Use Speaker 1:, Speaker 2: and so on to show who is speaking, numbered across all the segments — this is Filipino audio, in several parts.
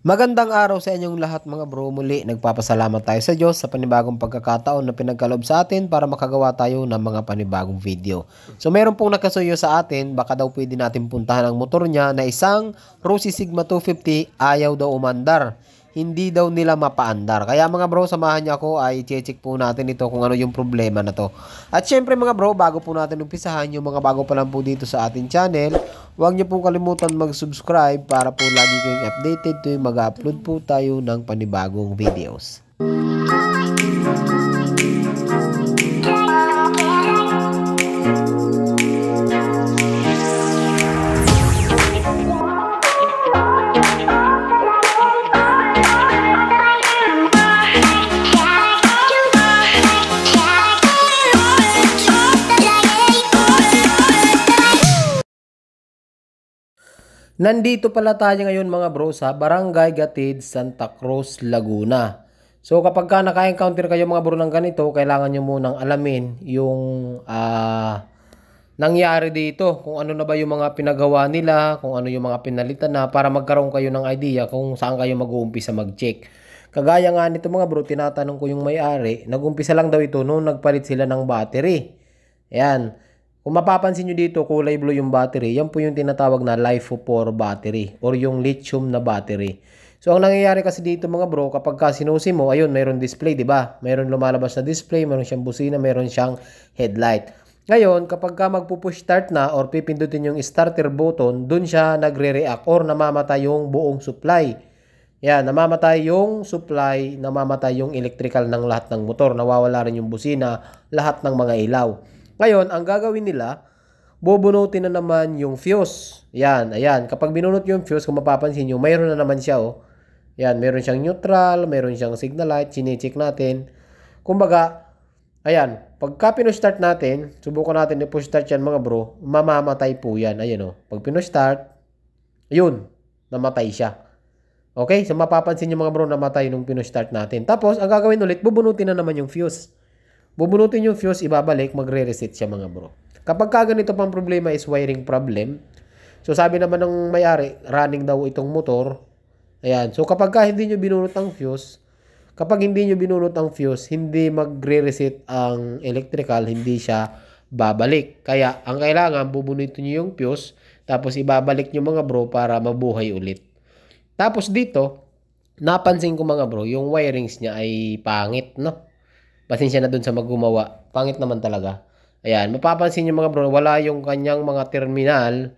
Speaker 1: Magandang araw sa inyong lahat mga bro. Muli, nagpapasalamat tayo sa Diyos sa panibagong pagkakataon na pinagkaloob sa atin para makagawa tayo ng mga panibagong video. So meron pong nakasuyo sa atin, baka daw pwede natin puntahan ang motor niya na isang Rossi Sigma 250, ayaw daw umandar. Hindi daw nila mapaandar. Kaya mga bro, samahan niyo ako ay i-check po natin ito kung ano yung problema na to. At syempre mga bro, bago po natin umpisahan, yung mga bago pa lang po dito sa ating channel, huwag niyo pong kalimutan mag-subscribe para po lagi kayong updated tuwing mag-upload po tayo ng panibagong videos. Nandito pala tayo ngayon mga bro sa Barangay Gatid, Santa Cruz, Laguna. So kapag ka naka-encounter kayo mga bro ng ganito, kailangan nyo munang alamin yung nangyari dito. Kung ano na ba yung mga pinagawa nila, kung ano yung mga pinalitan na para magkaroon kayo ng idea kung saan kayo mag-uumpisa mag-check. Kagaya nga nito mga bro, tinatanong ko yung may-ari, nag-umpisa lang daw ito nung nagpalit sila ng battery. Ayan. Kung mapapansin nyo dito, kulay blue yung battery, yan po yung tinatawag na LiFePO4 battery or yung lithium na battery. So, ang nangyayari kasi dito mga bro, kapag ka sinusi mo, ayun, mayroon display, di ba? Mayroon lumalabas na display, mayroon siyang busina, mayroon siyang headlight. Ngayon, kapag ka magpupush start na or pipindutin yung starter button, dun siya nagre-react or namamatay yung buong supply. Yan, namamatay yung supply, namamatay yung electrical ng lahat ng motor, nawawala rin yung busina, lahat ng mga ilaw. Ngayon, ang gagawin nila, bubunutin na naman yung fuse. Yan, ayan. Kapag binunot yung fuse, kung mapapansin nyo, mayroon na naman siya, oh. Yan, mayroon siyang neutral, mayroon siyang signal light, chinecheck natin. Kumbaga, ayan, pagka pinush-start natin, subukan natin i-push-start yan mga bro, mamamatay po yan. Ayan, oh. Pag pinush-start, yun, namatay siya. Okay, so mapapansin nyo mga bro, namatay nung pinush-start natin. Tapos, ang gagawin ulit, bubunutin na naman yung fuse. Bubunutin yung fuse, ibabalik, magre-reset siya mga bro. Kapag ganito pang problema is wiring problem, so sabi naman ng may-ari, running daw itong motor. Ayan, so kapag hindi nyo binunot ang fuse, hindi magre-reset ang electrical, hindi siya babalik. Kaya ang kailangan, bubunutin nyo yung fuse, tapos ibabalik nyo mga bro para mabuhay ulit. Tapos dito, napansin ko mga bro, yung wirings niya ay pangit, no? Pasensya na dun sa maggumawa. Pangit naman talaga. Ayan, mapapansin nyo mga bro, wala yung kanyang mga terminal.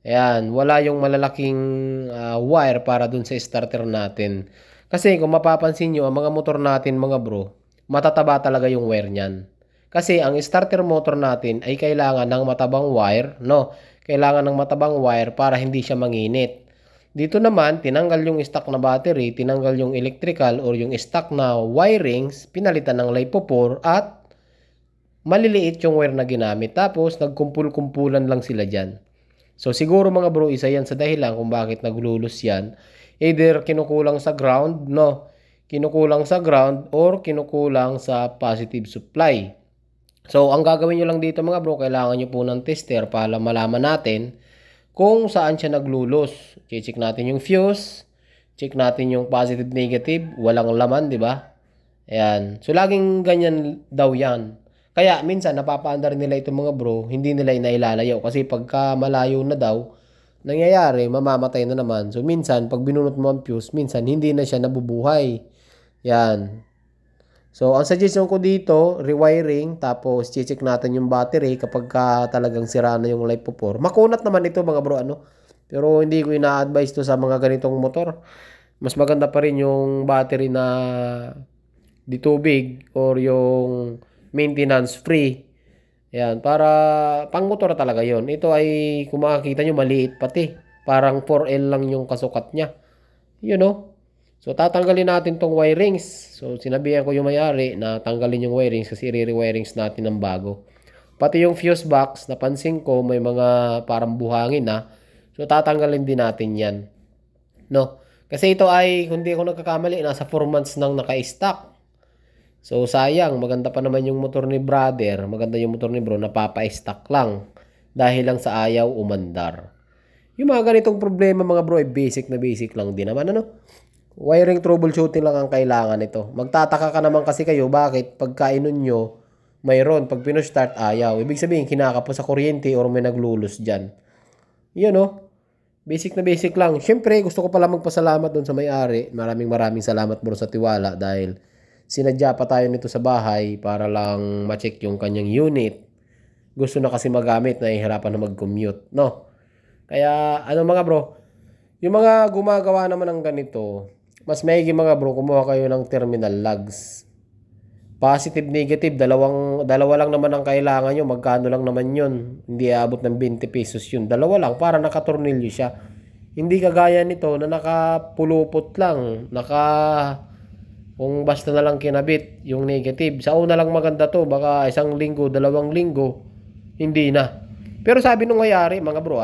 Speaker 1: Ayan, wala yung malalaking wire para dun sa starter natin. Kasi kung mapapansin nyo, ang mga motor natin mga bro, matataba talaga yung wire niyan. Kasi ang starter motor natin ay kailangan ng matabang wire, no? Kailangan ng matabang wire para hindi siya manginit. Dito naman, tinanggal yung stock na battery, tinanggal yung electrical or yung stock na wirings, pinalitan ng LiFePO4 at maliliit yung wire na ginamit. Tapos, nagkumpul-kumpulan lang sila dyan. So, siguro mga bro, isa yan sa dahilan kung bakit naglulus yan. Either kinukulang sa ground, no? Kinukulang sa ground or kinukulang sa positive supply. So, ang gagawin nyo lang dito mga bro, kailangan nyo po ng tester para malaman natin kung saan siya naglulos. Check natin yung fuse, check natin yung positive negative, walang laman, di ba? Ayan. So laging ganyan daw 'yan. Kaya minsan napapaandar nila itong mga bro, hindi nila inailalayaw kasi pagka malayo na daw, nangyayari mamamatay na naman. So minsan pag binunot mo ang fuse, minsan hindi na siya nabubuhay. Yan. So, ang suggestion ko dito, rewiring, tapos check natin yung battery kapag talagang sira na yung LiFePO4. Makunat naman ito mga bro, ano? Pero hindi ko ina-advise to sa mga ganitong motor. Mas maganda pa rin yung battery na di tubig or yung maintenance free. Ayan, para pang motor talaga yon. Ito ay, kung makakita nyo, maliit pati. Parang 4L lang yung kasukat niya. You know? So, tatanggalin natin tong wirings. So, sinabihan ko yung may-ari na tanggalin yung wirings kasi i-re-wirings natin ng bago. Pati yung fuse box, napansin ko may mga parang buhangin na. So, tatanggalin din natin yan. No? Kasi ito ay, kung di ako nagkakamali, nasa 4 months nang naka-stock. So, sayang. Maganda pa naman yung motor ni brother. Maganda yung motor ni bro, napapa-stock lang. Dahil lang sa ayaw umandar. Yung mga ganitong problema mga bro, basic na basic lang din naman ano. Wiring troubleshooting lang ang kailangan nito. Magtataka ka naman kasi kayo bakit pagkainon nyo mayroon, pag pino-start ayaw. Ibig sabihin kinakapos sa kuryente or may naglulos dyan. Yun oh. Basic na basic lang. Siyempre gusto ko pala magpasalamat doon sa may-ari. Maraming salamat bro sa tiwala dahil sinadya pa tayo nito sa bahay para lang ma-check yung kanyang unit. Gusto na kasi magamit, nahihirapan na mag-commute, no? Kaya ano mga bro, yung mga gumagawa naman ng ganito, mas maigi mga bro, kumuha kayo ng terminal lugs. Positive, negative, dalawa lang naman ang kailangan nyo. Magkano lang naman yun? Hindi aabot ng 20 pesos yun. Dalawa lang para nakatornilyo siya. Hindi kagaya nito na nakapulupot lang. Kung basta na lang kinabit yung negative. Sa una lang maganda to. Baka 1 linggo, 2 linggo. Hindi na. Pero sabi nung mayari, mga bro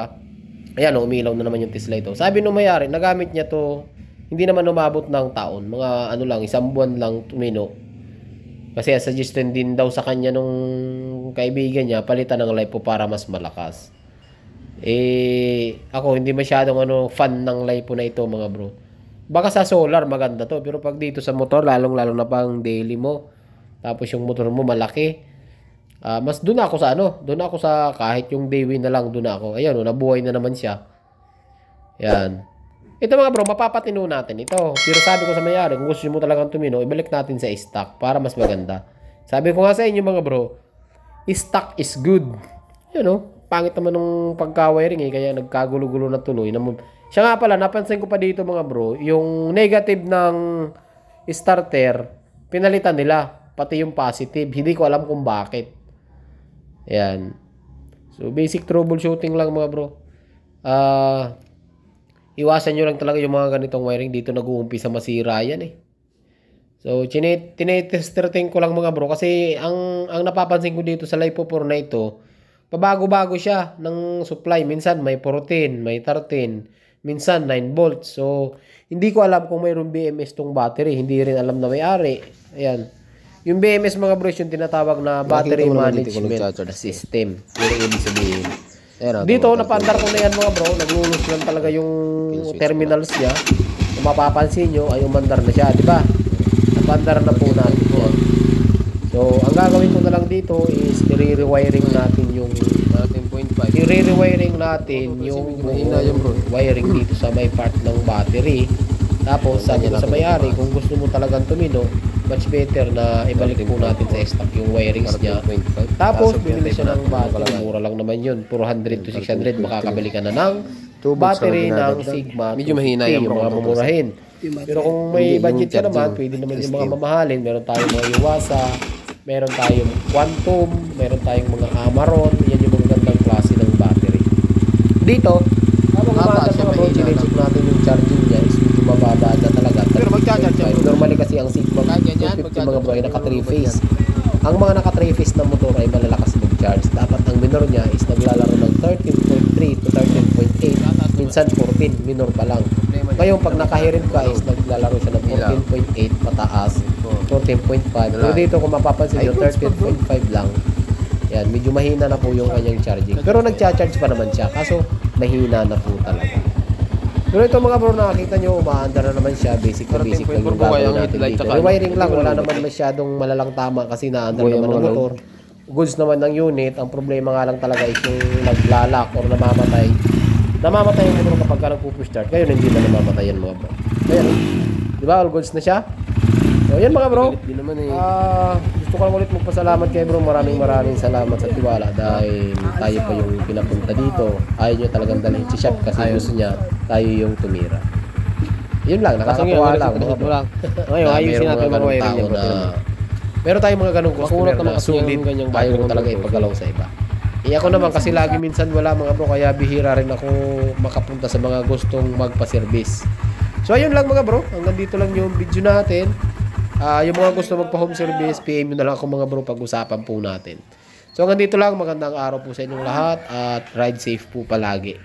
Speaker 1: ayan, umilaw na naman yung Tesla ito. Sabi nung mayari, nagamit niya to, hindi naman umabot ng taon. Mga ano lang, 1 buwan lang tumino. Kasi suggestion din daw sa kanya nung kaibigan niya, palitan ng LiPo para mas malakas. Ako hindi masyadong fan ng LiPo na ito mga bro. Baka sa solar maganda to, pero pag dito sa motor, lalong-lalo na pang daily mo, tapos yung motor mo malaki, mas doon ako sa kahit yung Daywin na lang doon ako. Ayan, nabuhay na naman siya. Yan. Ito mga bro, mapapatino natin ito. Pero sabi ko sa mayari, kung gusto mo talagang tumino, ibalik natin sa stock para mas maganda. Sabi ko nga sa inyo mga bro, stock is good. Pangit naman ng pagka-wiring kaya nagkagulo-gulo na tuloy. Siya nga pala, napansin ko pa dito mga bro, yung negative ng starter, pinalitan nila. Pati yung positive. Hindi ko alam kung bakit. Ayan. So, basic troubleshooting lang mga bro. Iwasan nyo lang talaga yung mga ganitong wiring. Dito nag-uumpisa masira yan So, tinetesting ko lang mga bro. Kasi ang napapansin ko dito sa LiPo 4 na ito, pabago-bago siya ng supply. Minsan may 14, may 13, minsan 9 volts. So, hindi ko alam kung mayroong BMS tong battery. Hindi rin alam na may-ari. Ayan. Yung BMS mga bro, yung tinatawag na battery management system. Yung ibig sabihin. Dito, napaandar ko na yan mga bro. Naglulus lang talaga yung terminals niya. Kung mapapansin nyo, ay umandar na siya. Diba? Napaandar na po natin yan. So, ang gagawin ko na lang dito is i-rewiring natin yung wiring dito sa may part ng battery. Tapos, sabi ko sa may-ari, kung gusto mo talagang tumino, much better na ibalik po natin sa stock yung wirings niya. Tapos, binili siya ng battery. Mura lang naman yun. 400 to 600. Makakabili ka na ng battery ng Sigma.
Speaker 2: Medyo mahina yung
Speaker 1: mga mumurahin. Pero kung may budget ka naman, pwede naman yung mga mamahalin. Meron tayong mga Iwasa, meron tayong Quantum, meron tayong mga Amaron. Yan yung mga gandang klase ng battery. Dito, habang umaga mga bro, chinecheck natin yung charging niya is medyo mababa na talaga.
Speaker 2: Pero mag-charge
Speaker 1: normally kasi ang Sigma 250 mga bro ay naka 3 phase. Ang mga naka 3 phase na motor ay malalakas mag-charge. Dapat ang minor niya is naglalaro ng 13.3 to 13.8. Minsan 14, minor pa lang. Ngayon pag nakahirin ka is naglalaro siya ng 14.8 pataas, 14.5. Pero dito kung mapapansin nyo, 13.5 lang. Yan, medyo mahina na po yung kanyang charging. Pero nagcha-charge pa naman siya, kaso mahina na po talaga. Pero ito mga bro, nakakita nyo, umaandar na naman siya. Basic na basic lang yung gagawin natin dito. Rewiring lang, wala naman masyadong malalang tama kasi naandar naman ng motor. Goods naman ng unit. Ang problema nga lang talaga is yung naglalak or namamatay. Namamatay yung motor kapag ka nag-push start. Ngayon hindi na namamatay yan mga bro. Ayan, di ba? All goods na siya. So yan mga bro, gusto ko lang ulit magpasalamat kay bro. Maraming salamat sa tiwala dahil tayo pa yung pinapunta dito. Ayaw nyo talagang dalhin si shop kasi gusto niya tayo yung tumira. Yun lang, nakakatuwa lang mga bro.
Speaker 2: Ngayon, ayusin natin mga wiring niya.
Speaker 1: Meron tayong mga ganung customer na sulit tayo talaga ipagalaw sa iba. Ako naman kasi lagi minsan wala mga bro, kaya bihira rin ako makapunta sa mga gustong magpa-service. So ayun lang mga bro, hanggang dito lang yung video natin. Yung mga gusto magpa-home service, PM nyo na lang ako mga bro, pag-usapan po natin. So hanggang dito lang, magandang araw po sa inyong lahat at ride safe po palagi.